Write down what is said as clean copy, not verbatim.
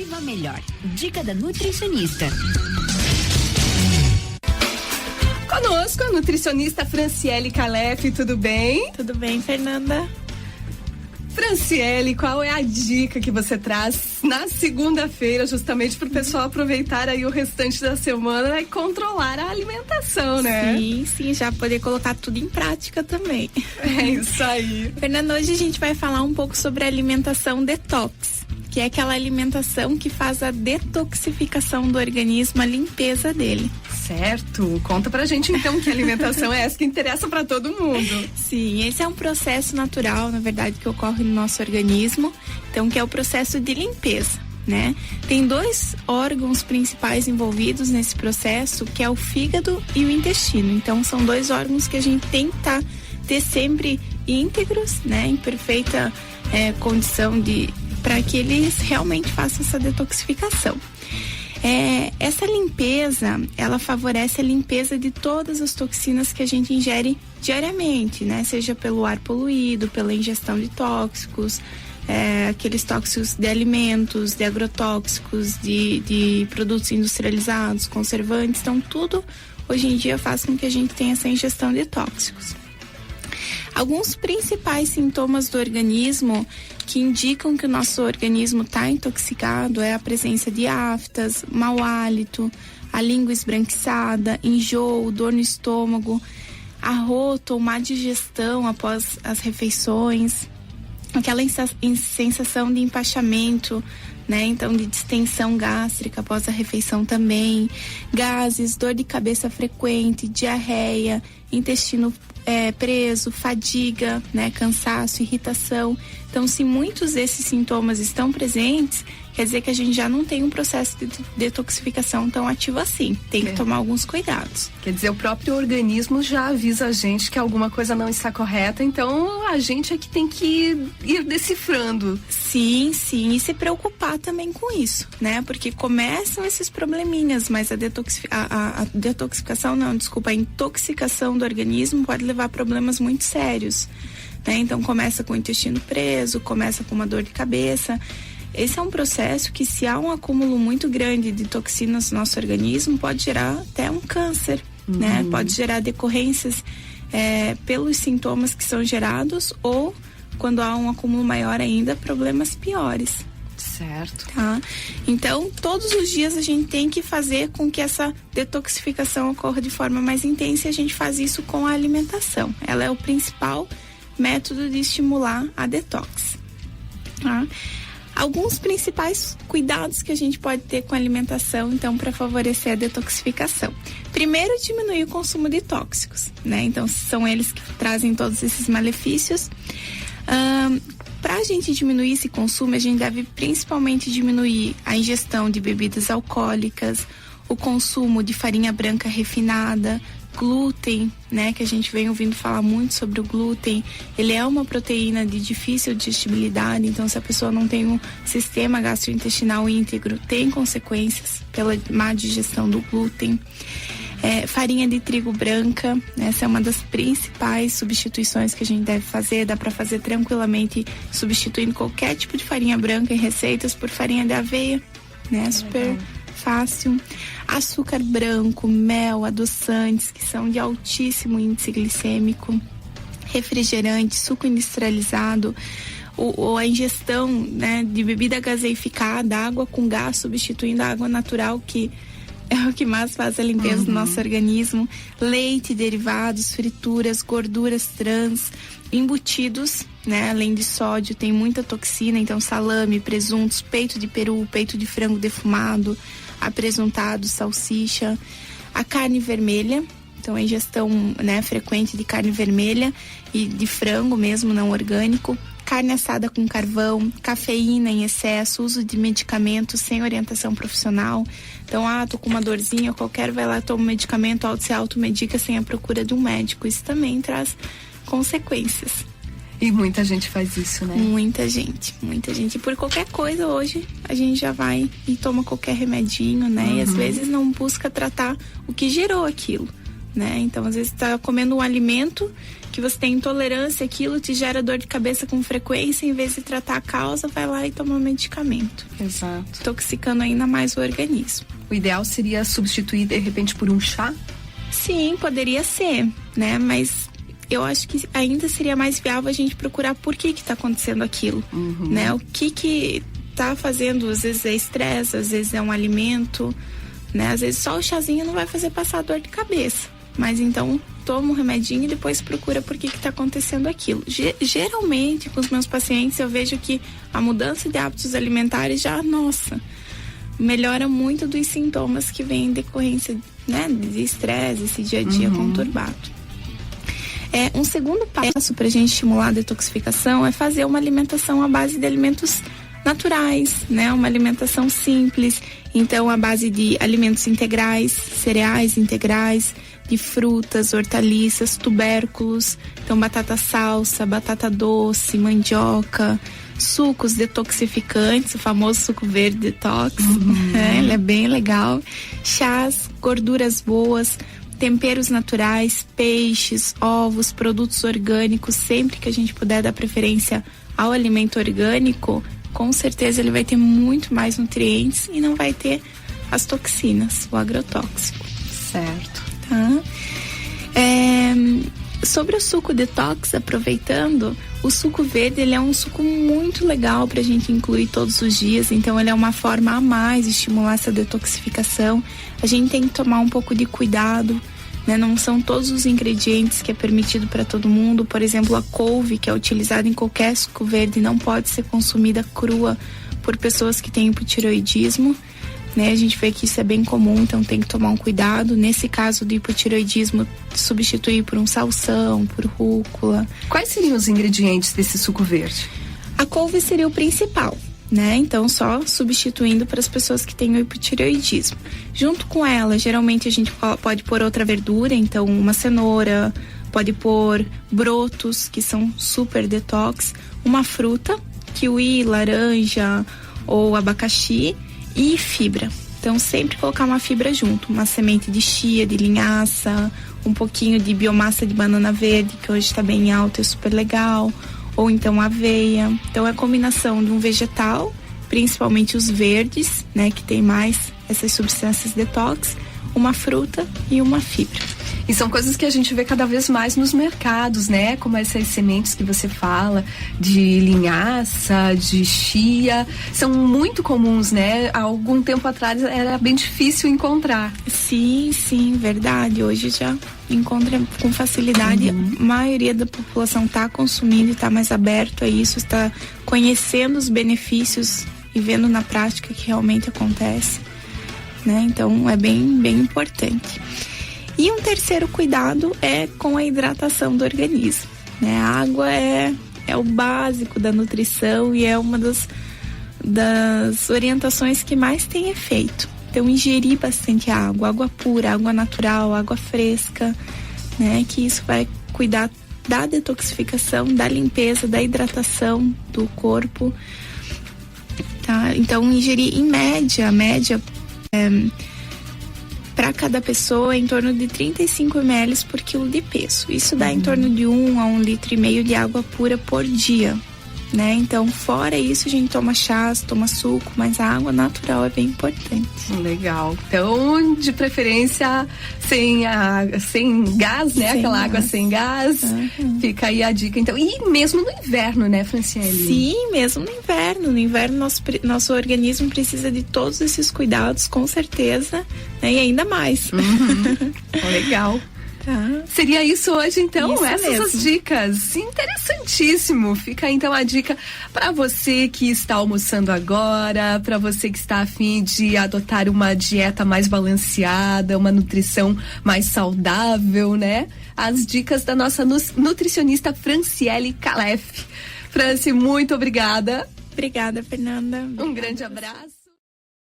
Viva Melhor. Dica da nutricionista. Conosco a nutricionista Franciele Calef, tudo bem? Tudo bem, Fernanda? Franciele, qual é a dica que você traz na segunda-feira, justamente para o pessoal aproveitar aí o restante da semana e controlar a alimentação, né? Sim, já poder colocar tudo em prática também. É isso aí. Fernanda, hoje a gente vai falar um pouco sobre a alimentação detox, que é aquela alimentação que faz a detoxificação do organismo, a limpeza dele. Certo. Conta pra gente então que alimentação é essa que interessa pra todo mundo. Sim, esse é um processo natural, na verdade, que ocorre no nosso organismo, então que é o processo de limpeza, né? Tem 2 órgãos principais envolvidos nesse processo, que é o fígado e o intestino. Então são 2 órgãos que a gente tem que ter sempre íntegros, né? Em perfeita condição para que eles realmente façam essa detoxificação. Essa limpeza, ela favorece a limpeza de todas as toxinas que a gente ingere diariamente, né? Seja pelo ar poluído, pela ingestão de tóxicos, aqueles tóxicos de alimentos, de agrotóxicos, de produtos industrializados, conservantes. Então, tudo hoje em dia faz com que a gente tenha essa ingestão de tóxicos. Alguns principais sintomas do organismo que indicam que o nosso organismo está intoxicado é a presença de aftas, mau hálito, a língua esbranquiçada, enjoo, dor no estômago, arroto ou má digestão após as refeições, aquela sensação de empachamento, né? Então, de distensão gástrica após a refeição também, gases, dor de cabeça frequente, diarreia, intestino preso, fadiga, né? Cansaço, irritação. Então, se muitos desses sintomas estão presentes, quer dizer que a gente já não tem um processo de detoxificação tão ativo assim. Tem que tomar alguns cuidados. Quer dizer, o próprio organismo já avisa a gente que alguma coisa não está correta, então a gente é que tem que ir decifrando. Sim, e se preocupar também com isso, né? Porque começam esses probleminhas, mas a intoxicação do organismo pode levar a problemas muito sérios, né? Então começa com o intestino preso, começa com uma dor de cabeça. Esse é um processo que, se há um acúmulo muito grande de toxinas no nosso organismo, pode gerar até um câncer, né? Pode gerar decorrências pelos sintomas que são gerados, ou, quando há um acúmulo maior ainda, problemas piores. Certo. Tá? Então, todos os dias a gente tem que fazer com que essa detoxificação ocorra de forma mais intensa, e a gente faz isso com a alimentação. Ela é o principal método de estimular a detox. Tá? Alguns principais cuidados que a gente pode ter com a alimentação, então, para favorecer a detoxificação. Primeiro, diminuir o consumo de tóxicos, né? Então, são eles que trazem todos esses malefícios. Para a gente diminuir esse consumo, a gente deve principalmente diminuir a ingestão de bebidas alcoólicas, o consumo de farinha branca refinada, glúten, né, que a gente vem ouvindo falar muito sobre o glúten. Ele é uma proteína de difícil digestibilidade, então se a pessoa não tem um sistema gastrointestinal íntegro, tem consequências pela má digestão do glúten. Farinha de trigo branca, essa é uma das principais substituições que a gente deve fazer. Dá para fazer tranquilamente substituindo qualquer tipo de farinha branca em receitas por farinha de aveia, né? Super fácil. Açúcar branco, mel, adoçantes que são de altíssimo índice glicêmico, refrigerante, suco industrializado, ou a ingestão, né, de bebida gaseificada, água com gás substituindo a água natural, que é o que mais faz a limpeza do nosso organismo. Leite, derivados, frituras, gorduras trans, embutidos, né? Além de sódio, tem muita toxina, então salame, presuntos, peito de peru, peito de frango defumado, apresuntado, salsicha, a carne vermelha, então a ingestão, né, frequente de carne vermelha e de frango mesmo, não orgânico, carne assada com carvão, cafeína em excesso, uso de medicamentos sem orientação profissional. Então, tô com uma dorzinha, qualquer vai lá, toma um medicamento, se automedica sem a procura de um médico. Isso também traz consequências. E muita gente faz isso, né? Muita gente. E por qualquer coisa hoje, a gente já vai e toma qualquer remedinho, né? E às vezes não busca tratar o que gerou aquilo, né? Então, às vezes, tá comendo um alimento que você tem intolerância, aquilo te gera dor de cabeça com frequência, em vez de tratar a causa, vai lá e toma um medicamento. Exato. Intoxicando ainda mais o organismo. O ideal seria substituir, de repente, por um chá? Sim, poderia ser, né? Mas eu acho que ainda seria mais viável a gente procurar por que tá acontecendo aquilo, né? O que tá fazendo, às vezes é estresse, às vezes é um alimento, né? Às vezes só o chazinho não vai fazer passar dor de cabeça. Mas então, toma um remedinho e depois procura por que tá acontecendo aquilo. Geralmente, com os meus pacientes, eu vejo que a mudança de hábitos alimentares já, melhora muito dos sintomas que vêm em decorrência, né, de estresse, esse dia a dia conturbado. Um segundo passo para a gente estimular a detoxificação é fazer uma alimentação à base de alimentos naturais, né? Uma alimentação simples, então à base de alimentos integrais, cereais integrais, de frutas, hortaliças, tubérculos, então batata salsa, batata doce, mandioca, sucos detoxificantes, o famoso suco verde detox, ele é bem legal, chás, gorduras boas, temperos naturais, peixes, ovos, produtos orgânicos, sempre que a gente puder dar preferência ao alimento orgânico, com certeza ele vai ter muito mais nutrientes e não vai ter as toxinas, o agrotóxico. Certo. Tá? Sobre o suco detox, aproveitando, o suco verde ele é um suco muito legal para a gente incluir todos os dias, então ele é uma forma a mais de estimular essa detoxificação. A gente tem que tomar um pouco de cuidado, né? Não são todos os ingredientes que é permitido para todo mundo. Por exemplo, a couve, que é utilizada em qualquer suco verde, não pode ser consumida crua por pessoas que têm hipotireoidismo, né? A gente vê que isso é bem comum, então tem que tomar um cuidado. Nesse caso do hipotireoidismo, substituir por um salsão, por rúcula. Quais seriam os ingredientes desse suco verde? A couve seria o principal, né? Então, só substituindo para as pessoas que têm o hipotireoidismo. Junto com ela, geralmente a gente pode pôr outra verdura, então uma cenoura, pode pôr brotos, que são super detox, uma fruta, kiwi, laranja ou abacaxi, e fibra. Então, sempre colocar uma fibra junto, uma semente de chia, de linhaça, um pouquinho de biomassa de banana verde, que hoje está bem alta, é super legal, ou então aveia. Então, é a combinação de um vegetal, principalmente os verdes, né, que tem mais essas substâncias detox, uma fruta e uma fibra. E são coisas que a gente vê cada vez mais nos mercados, né? Como essas sementes que você fala, de linhaça, de chia, são muito comuns, né? Há algum tempo atrás era bem difícil encontrar. Sim, verdade. Hoje já encontra com facilidade. A maioria da população está consumindo e está mais aberto a isso, está conhecendo os benefícios e vendo na prática que realmente acontece, né? Então é bem importante. E um terceiro cuidado é com a hidratação do organismo, né? A água é o básico da nutrição e é uma das orientações que mais tem efeito. Então, ingerir bastante água pura, água natural, água fresca, né? Que isso vai cuidar da detoxificação, da limpeza, da hidratação do corpo, tá? Então, ingerir em média para cada pessoa em torno de 35 ml por quilo de peso. Isso dá em torno de 1 a 1,5 litro de água pura por dia, né? Então, fora isso, a gente toma chás, toma suco, mas a água natural é bem importante. Legal. Então, de preferência, sem gás, né? Aquela água sem gás. Fica aí a dica, então. E mesmo no inverno, né, Franciele? Sim, mesmo no inverno. No inverno, nosso organismo precisa de todos esses cuidados, com certeza, né? E ainda mais. Legal. Tá. Seria isso hoje, então? Isso Essas mesmo. as dicas. Interessantíssimo. Fica aí, então, a dica para você que está almoçando agora, para você que está a fim de adotar uma dieta mais balanceada, uma nutrição mais saudável, né? As dicas da nossa nutricionista Franciele Calef. Franci, muito obrigada. Obrigada, Fernanda. Um grande abraço.